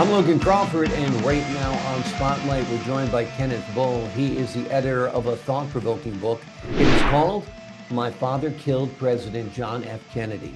I'm Logan Crawford, and right now on Spotlight, we're joined by Kenneth Bull. He is the editor of a thought-provoking book. It is called My Father Killed President John F. Kennedy.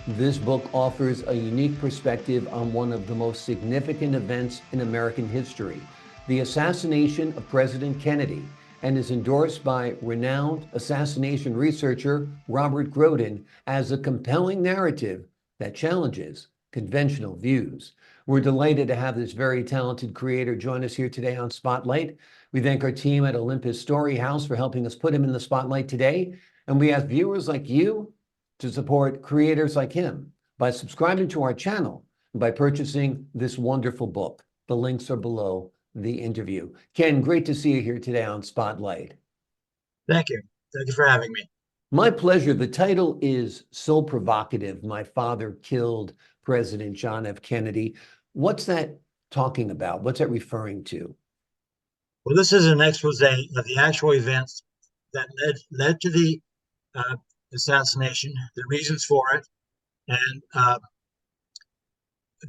This book offers a unique perspective on one of the most significant events in American history, the assassination of President Kennedy, and is endorsed by renowned assassination researcher Robert Groden as a compelling narrative that challenges conventional views. We're delighted to have this very talented creator join us here today on Spotlight. We thank our team at Olympus Story House for helping us put him in the spotlight today. And we ask viewers like you to support creators like him by subscribing to our channel and by purchasing this wonderful book. The links are below the interview. Ken, great to see you here today on Spotlight. Thank you. Thank you for having me. My pleasure. The title is so provocative. My Father Killed President John F. Kennedy. What's that talking about? What's that referring to? Well, this is an expose of the actual events that led to the assassination, the reasons for it, and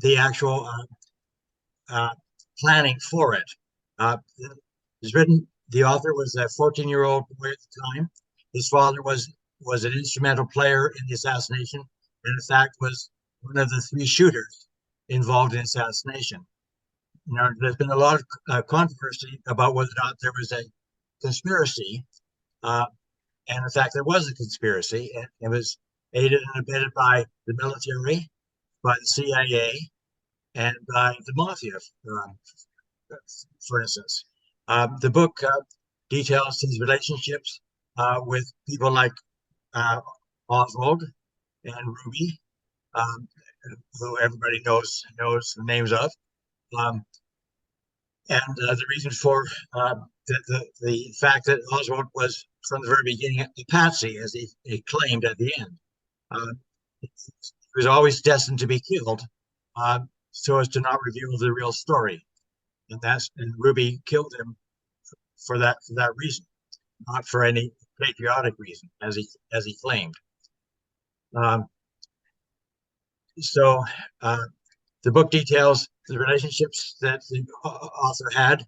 the actual planning for it. It's written. The author was a 14-year-old boy at the time. His father was an instrumental player in the assassination, and in fact was one of the three shooters involved in the assassination. You know, there's been a lot of controversy about whether or not there was a conspiracy, and in fact there was a conspiracy, and it was aided and abetted by the military, by the CIA, and by the mafia, for instance. The book details his relationships with people like Oswald and Ruby, who everybody knows the names of, and the reason for the fact that Oswald was from the very beginning a patsy, as he claimed at the end. He was always destined to be killed, so as to not reveal the real story, and Ruby killed him for that reason, not for any patriotic reason, as he claimed. So the book details the relationships that the author had,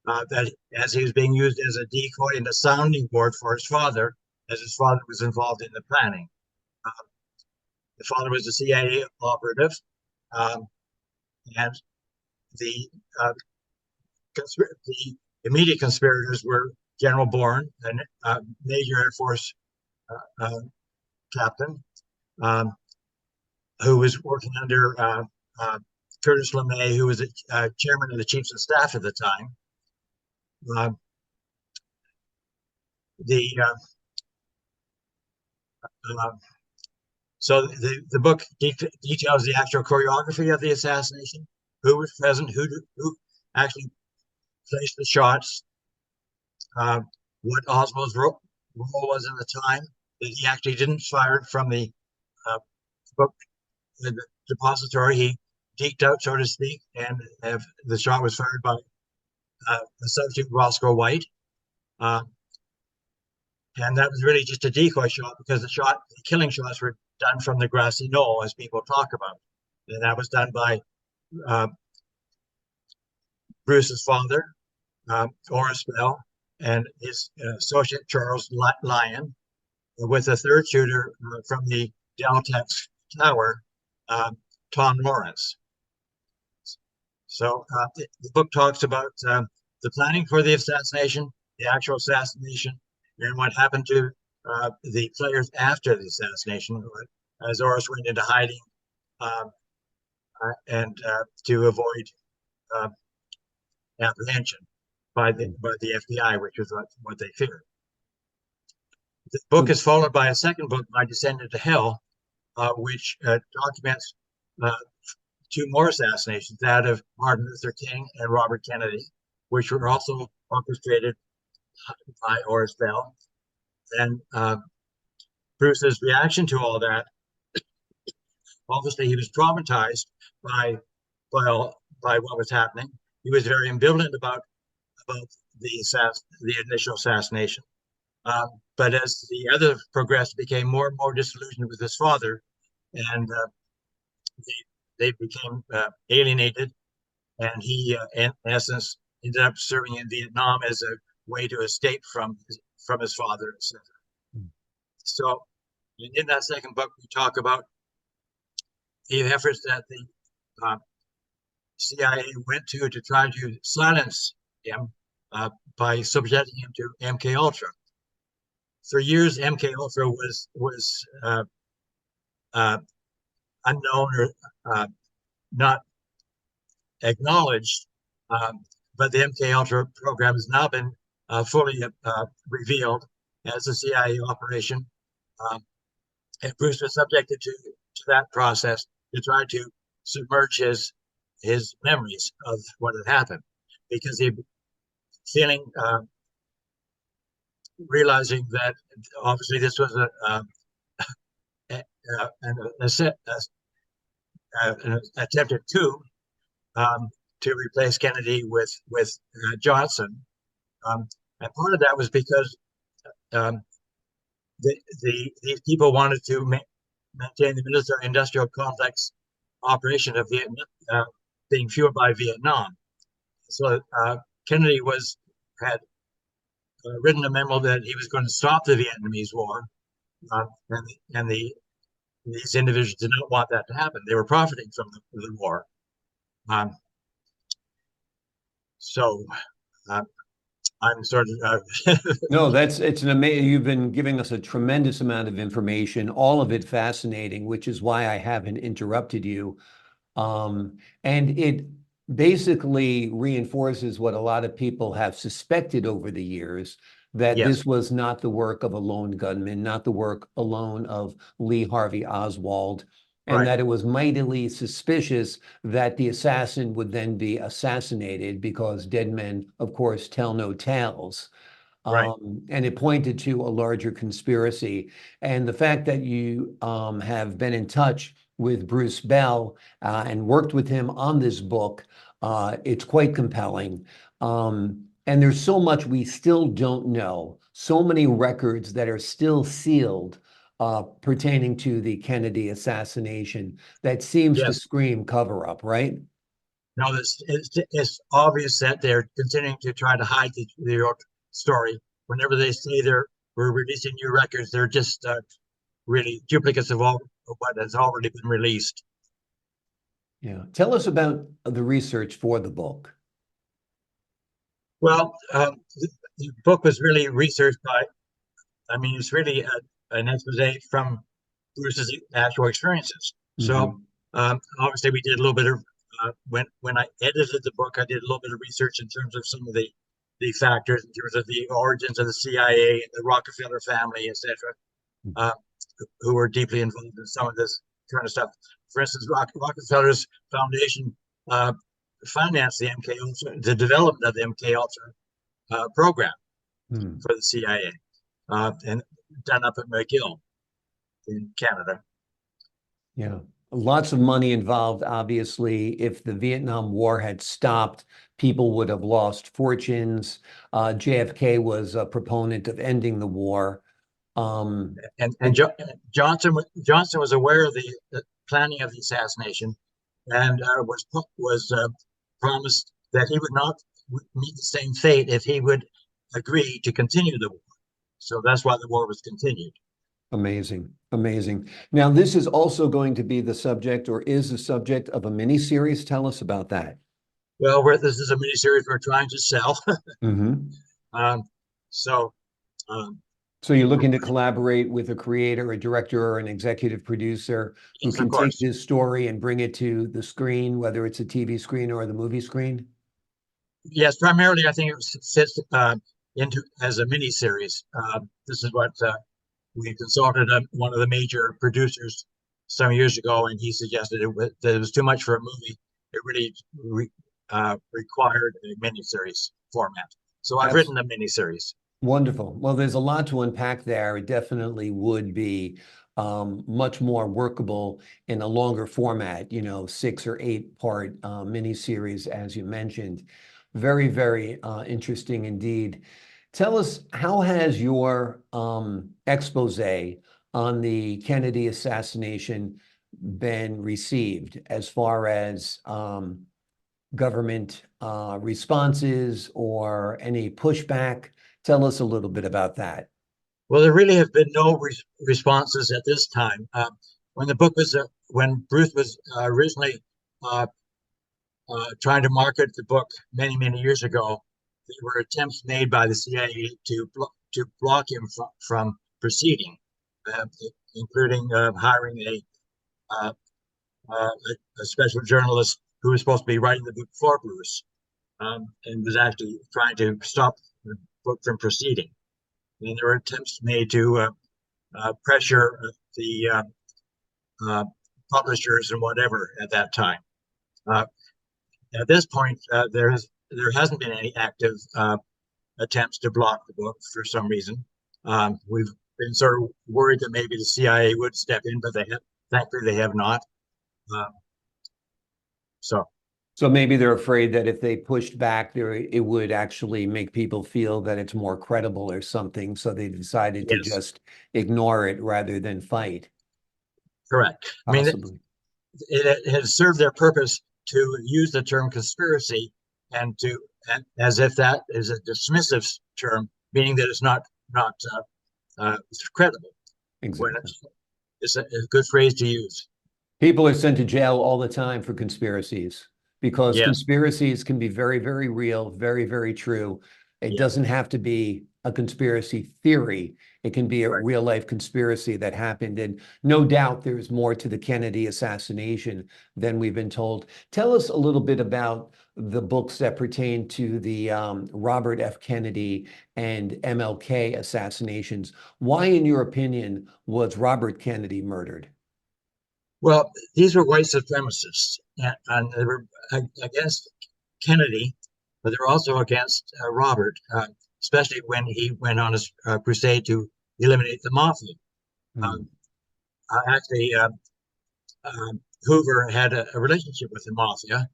that as he was being used as a decoy and a sounding board for his father, as his father was involved in the planning. The father was a CIA operative, and the immediate conspirators were General Bourne, a major Air Force captain, who was working under Curtis LeMay, who was chairman of the Chiefs of Staff at the time. So the book details the actual choreography of the assassination, who was present, who actually placed the shots, what Oswald's role was at the time, that he actually didn't fire from the book, the depository. He deked out, so to speak, and the shot was fired by the substitute Roscoe White. And that was really just a decoy shot, because the killing shots were done from the grassy knoll, as people talk about. And that was done by Bruce's father, Horace Bell, and his associate Charles Lyon, with a third shooter from the Deltex Tower, Tom Lawrence. So the book talks about the planning for the assassination, the actual assassination, and what happened to the players after the assassination, as Horace went into hiding and to avoid apprehension by the FBI, which was what they feared. The book is followed by a second book, My Descent into Hell, which documents two more assassinations, that of Martin Luther King and Robert Kennedy, which were also orchestrated by Horace Bell. And Bruce's reaction to all that, obviously he was traumatized by what was happening. He was very ambivalent about the initial assassination. But as the other progressed, became more and more disillusioned with his father, and they became alienated and he, in essence, ended up serving in Vietnam as a way to escape from his father, etc. So, in that second book, we talk about the efforts that the CIA went to try to silence him by subjecting him to MK Ultra. For years, MK Ultra was unknown or not acknowledged, but the MK Ultra program has now been fully revealed as a CIA operation, and Bruce was subjected to that process to try to submerge his memories of what had happened, because he feeling realizing that obviously this was an attempted coup to replace Kennedy with Johnson, and part of that was because these people wanted to maintain the military-industrial complex operation of Vietnam being fueled by Vietnam. So Kennedy had written a memo that he was going to stop the Vietnamese War, and these individuals did not want that to happen. They were profiting from the war. So I'm sort of No, it's an amazing, you've been giving us a tremendous amount of information, all of it fascinating, which is why I haven't interrupted you. And it basically reinforces what a lot of people have suspected over the years, that yes, this was not the work of a lone gunman, not the work alone of Lee Harvey Oswald, and right, that it was mightily suspicious that the assassin would then be assassinated because dead men, of course, tell no tales. right, And it pointed to a larger conspiracy. And the fact that you have been in touch with Bruce Bell and worked with him on this book, it's quite compelling. And there's so much we still don't know, so many records that are still sealed pertaining to the Kennedy assassination that seems to yes. scream cover up, right? No, it's obvious that they're continuing to try to hide the story. Whenever they say we're releasing new records, they're just really duplicates of what has already been released. Yeah. Tell us about the research for the book. Well, the book was really researched by, I mean, it's really an expose from Bruce's actual experiences. So Mhm. obviously, we did a little bit of when I edited the book, I did a little bit of research in terms of some of the factors, in terms of the origins of the CIA and the Rockefeller family, etc., uh, who were deeply involved in some of this kind of stuff. For instance, Rockefeller's foundation uh, financed the MK Ultra, the development of the MK Ultra program Hmm. for the CIA, and done up at McGill in Canada. Yeah. Lots of money involved, obviously. If the Vietnam War had stopped, people would have lost fortunes. JFK was a proponent of ending the war. And It, Johnson was aware of the planning of the assassination, and was promised that he would not meet the same fate if he would agree to continue the war. So that's why the war was continued. Amazing, amazing. Now, this is also going to be the subject, or is the subject of a mini series. Tell us about that. Well, this is a miniseries we're trying to sell. Hmm. um, so So you're looking to collaborate with a creator, a director, or an executive producer who yes, of can take course. this story and bring it to the screen, whether it's a TV screen or the movie screen? Yes, primarily I think it fits into as a mini series. This is what we consulted one of the major producers some years ago, and he suggested that it was too much for a movie. It really required a miniseries format. So I've Abs written a miniseries. Wonderful. Well, there's a lot to unpack there. It definitely would be much more workable in a longer format, 6 or 8 part miniseries, as you mentioned. Very, very interesting indeed. Tell us, how has your expose on the Kennedy assassination been received as far as government responses or any pushback? Tell us a little bit about that. Well, there really have been no responses at this time. When the book was, when Bruce was originally uh, trying to market the book many years ago, there were attempts made by the CIA to block him from proceeding, uh, including hiring uh, a special journalist who was supposed to be writing the book for Bruce, and was actually trying to stop the book from proceeding. And there were attempts made to pressure the uh, publishers and whatever at that time. Uh, at this point, there hasn't been any active attempts to block the book for some reason. We've been sort of worried that maybe the CIA would step in, but thankfully they have not. Um, so So maybe they're afraid that if they pushed back there, it would actually make people feel that it's more credible or something. So they decided to yes, just ignore it rather than fight, correct. I mean, possibly. it has served their purpose to use the term conspiracy and to as if that is a dismissive term, meaning that it's not credible. When Exactly. it's a good phrase to use. People are sent to jail all the time for conspiracies because Yes, conspiracies can be very real, very true. It yes, doesn't have to be a conspiracy theory. It can be a right. real life conspiracy that happened. And no doubt there's more to the Kennedy assassination than we've been told. Tell us a little bit about the books that pertain to the Robert F. Kennedy and MLK assassinations. Why, in your opinion, was Robert Kennedy murdered? Well, these were white supremacists, and they were against Kennedy, but they were also against Robert, especially when he went on his crusade to eliminate the mafia. Hmm. Um, actually, Hoover had a relationship with the mafia.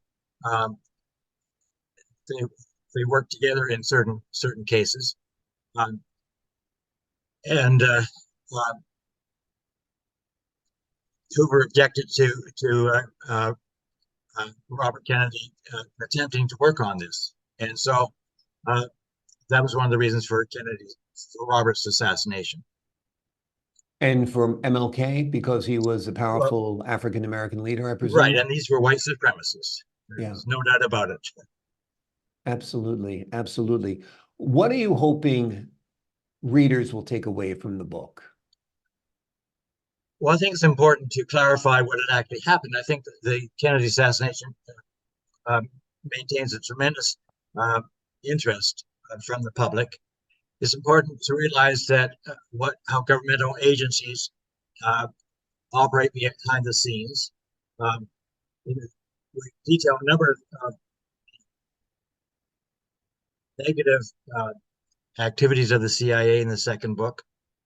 Um, they they worked together in certain cases, um, and Hoover objected to Robert Kennedy attempting to work on this, and so uh, that was one of the reasons for Robert's assassination. And for MLK, because he was a Well, powerful African American leader, I right, presume? and these were white supremacists. Yeah, There's no doubt about it. absolutely. What are you hoping readers will take away from the book? Well, I think it's important to clarify what had actually happened. I think that the Kennedy assassination um, maintains a tremendous uh, interest from the public. It's important to realize that how governmental agencies uh, operate behind the scenes. Um, we detail a number of negative uh, activities of the CIA in the second book,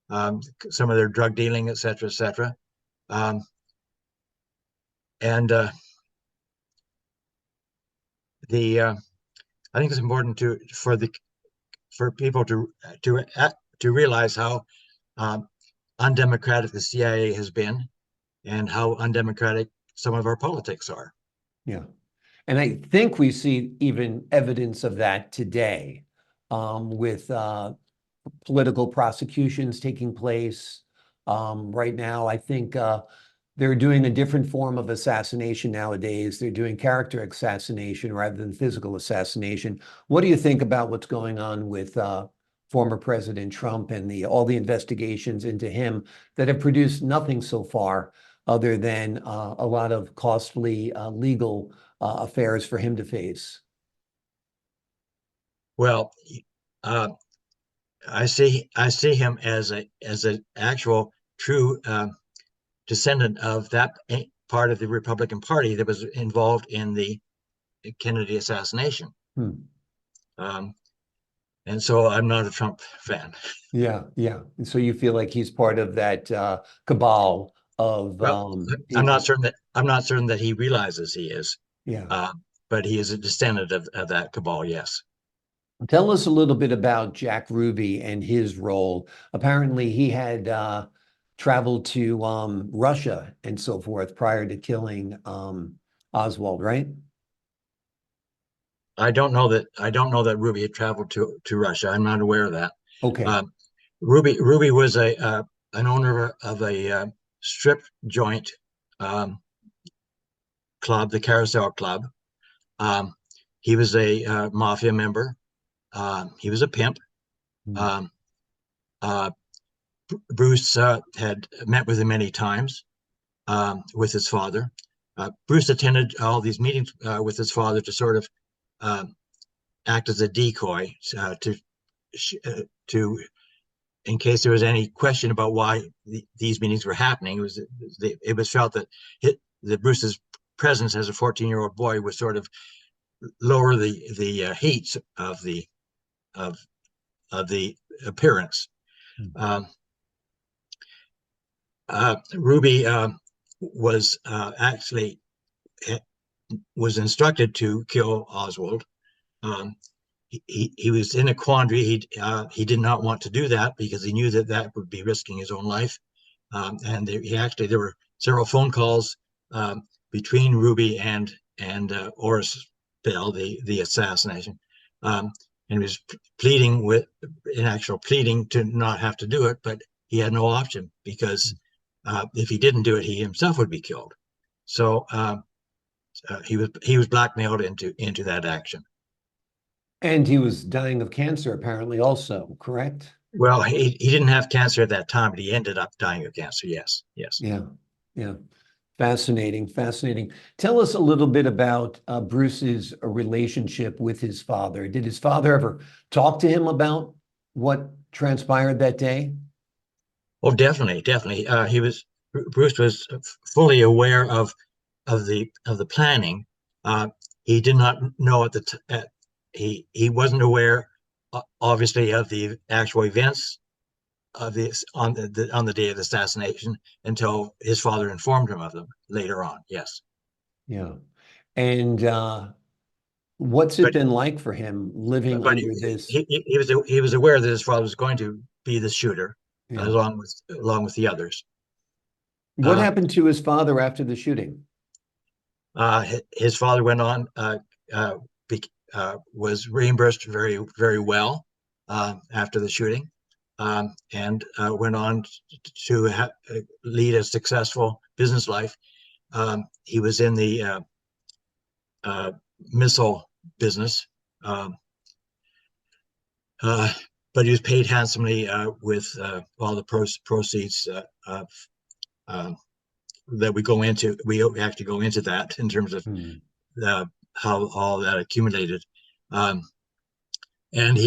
some of their drug dealing, et cetera, et cetera. Um, and the I think it's important for people to to realize how um, undemocratic the CIA has been and how undemocratic some of our politics are. Yeah. And I think we see even evidence of that today with political prosecutions taking place. Right now, I think they're doing a different form of assassination nowadays. They're doing character assassination rather than physical assassination. What do you think about what's going on with former President Trump and all the investigations into him that have produced nothing so far other than a lot of costly legal affairs for him to face? Well, uh, I see him as an actual true descendant of that part of the Republican Party that was involved in the Kennedy assassination. Hmm. Um, and so I'm not a Trump fan. Yeah. And so you feel like he's part of that cabal of Well, people. I'm not certain that he realizes he is, Yeah. uh, but he is a descendant of that cabal. Yes. Tell us a little bit about Jack Ruby and his role. Apparently, he had traveled to Russia and so forth prior to killing Oswald, right? I don't know that Ruby had traveled to Russia. I'm not aware of that. Okay. Um, Ruby was a an owner of a strip joint um, club, the Carousel Club. Um, he was a mafia member. He was a pimp. Mm. Um, uh, Bruce had met with him many times with his father. Bruce attended all these meetings with his father to sort of um, act as a decoy to in case there was any question about why these meetings were happening. It was felt that that Bruce's presence as a 14-year-old boy would sort of lower the heat of of the appearance. Mm. Um, Ruby was actually was instructed to kill Oswald. Um, he was in a quandary. He did not want to do that because he knew that that would be risking his own life. And there were several phone calls between Ruby and Oris Bell, the assassination. And he was pleading in actual pleading to not have to do it, but he had no option because if he didn't do it, he himself would be killed. So he was blackmailed into that action. And he was dying of cancer, apparently, also, correct? Well, he didn't have cancer at that time, but he ended up dying of cancer. Yes, yes. Yeah. Yeah. Fascinating, fascinating. Tell us a little bit about Bruce's relationship with his father. Did his father ever talk to him about what transpired that day? Oh, definitely, definitely. Bruce was fully aware of the planning. He did not know he wasn't aware, obviously, of the actual events of this on the day of the assassination until his father informed him of them later on. Yes, Yeah. And what's it but been like for him living but under this? he was aware that his father was going to be the shooter, Yeah. along with the others. What Uh, happened to his father after the shooting? his father went on uh, was reimbursed very well after the shooting, and went on to lead a successful business life. He was in the uh, missile business, um, uh, but he was paid handsomely with all the proceeds uh, that we go into. We actually go into that in terms of Hmm. how all that accumulated. Um, and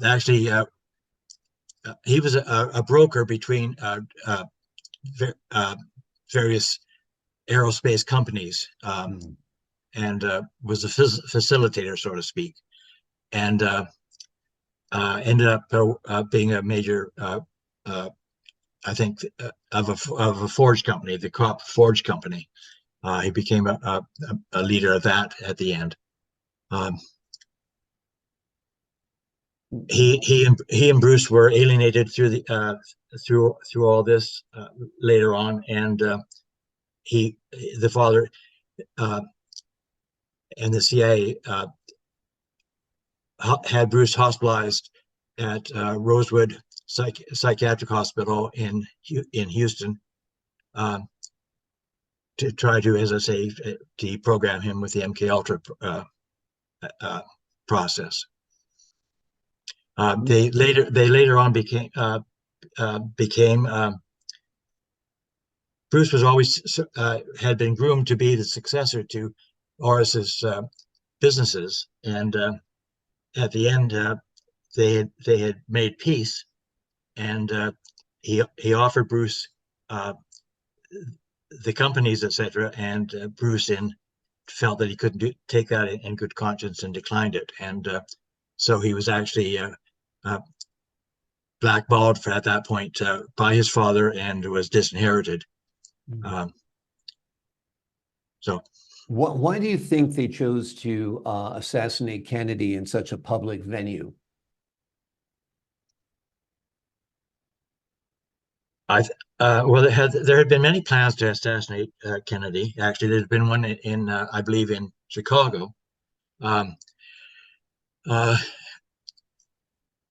actually he was a broker between various aerospace companies, Hmm. and was a facilitator, so to speak, and ended up being a major, I think, of a forge company, the Crop Forge Company. He became a leader of that at the end. Um, he and Bruce were alienated through all this later on, and he the father uh, and the CIA had Bruce hospitalized at Rosewood Psychiatric Hospital in Houston um, to try to, as I say, deprogram him with the MK Ultra uh, process. They later on became Bruce was always had been groomed to be the successor to Oris's businesses, and at the end they had made peace, and he offered Bruce uh, the companies, etc., and Bruce felt that he couldn't take that in good conscience and declined it, and so he was actually uh, blackballed at that point by his father and was disinherited. Um, so Why do you think they chose to assassinate Kennedy in such a public venue? I well, there had been many plans to assassinate Kennedy. Actually, there's been one in I believe in Chicago, Um, uh,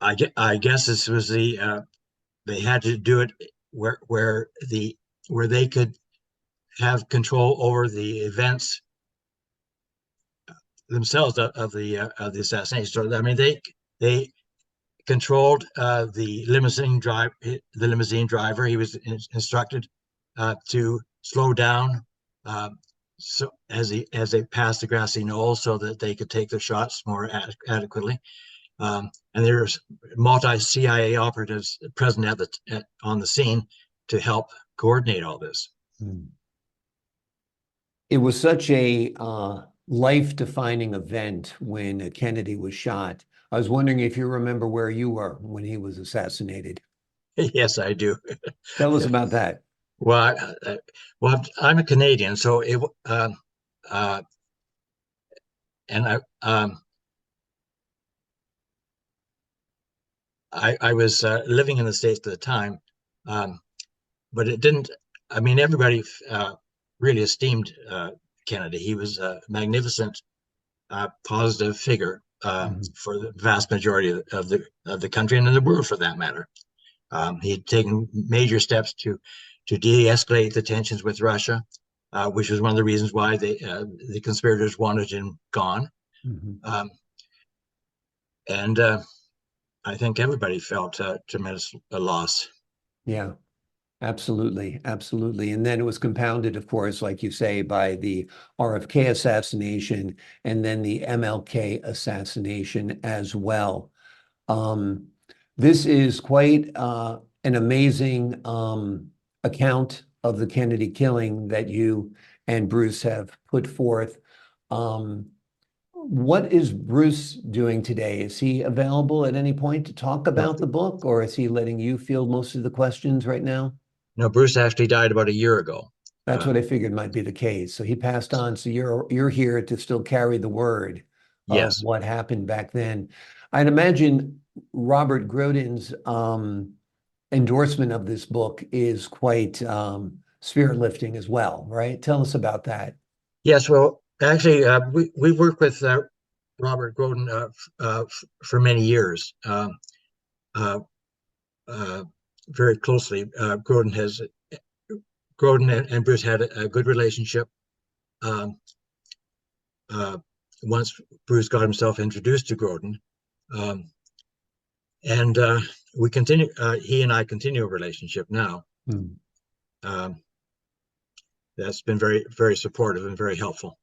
I guess this was they had to do it where they could have control over the events themselves of the assassination. So I mean, they controlled the limousine driver. He was instructed to slow down so as they passed the grassy knoll, so that they could take their shots more adequately. And there's multi-CIA operatives present on the scene to help coordinate all this. It was such a life-defining event when Kennedy was shot. I was wondering if you remember where you were when he was assassinated. Yes, I do. Tell us about that. Well, I'm a Canadian, so and I was living in the States at the time, but it didn't. I mean, everybody really esteemed Kennedy. He was a magnificent, positive figure for the vast majority of the country and in the world, for that matter. He had taken major steps to de-escalate the tensions with Russia, which was one of the reasons why the conspirators wanted him gone. And I think everybody felt a tremendous loss. Yeah, absolutely. Absolutely. And then it was compounded, of course, like you say, by the RFK assassination and then the MLK assassination as well. This is quite an amazing account of the Kennedy killing that you and Bruce have put forth. What is Bruce doing today? Is he available at any point to talk No, about the book, or is he letting you field most of the questions right now? no, Bruce actually died about a year ago. That's what I figured might be the case. So he passed on. So you're here to still carry the word of Yes. what happened back then. I'd imagine Robert Groden's endorsement of this book is quite spirit lifting as well, right? Tell us about that. Yes. Well, actually, we worked with Robert Groden for many years, uh, very closely. Groden and Bruce had a good relationship. Once Bruce got himself introduced to Groden, and we continue. He and I continue a relationship now. That's been very, very supportive and very helpful.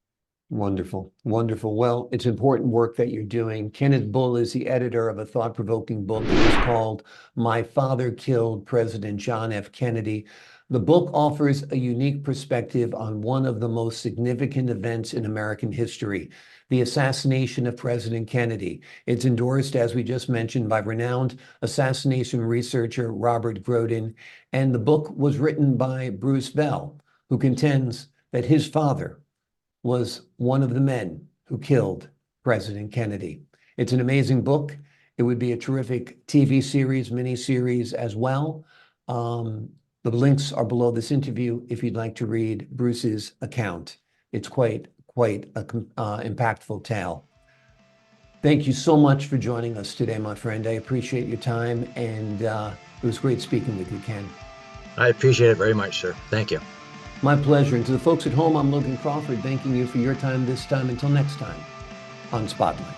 Wonderful. Wonderful. Well, it's important work that you're doing. Kenneth Bull is the editor of a thought-provoking book. It is called My Father Killed President John F. Kennedy. The book offers a unique perspective on one of the most significant events in American history, the assassination of President Kennedy. It's endorsed, as we just mentioned, by renowned assassination researcher Robert Groden, and the book was written by Bruce Bell, who contends that his father was one of the men who killed President Kennedy. It's an amazing book. It would be a terrific TV series, miniseries as well. The links are below this interview if you'd like to read Bruce's account. It's quite a impactful tale. Thank you so much for joining us today, my friend. I appreciate your time, and it was great speaking with you, Ken. I appreciate it very much, sir. Thank you. My pleasure. And to the folks at home, I'm Logan Crawford, thanking you for your time this time. Until next time on Spotlight.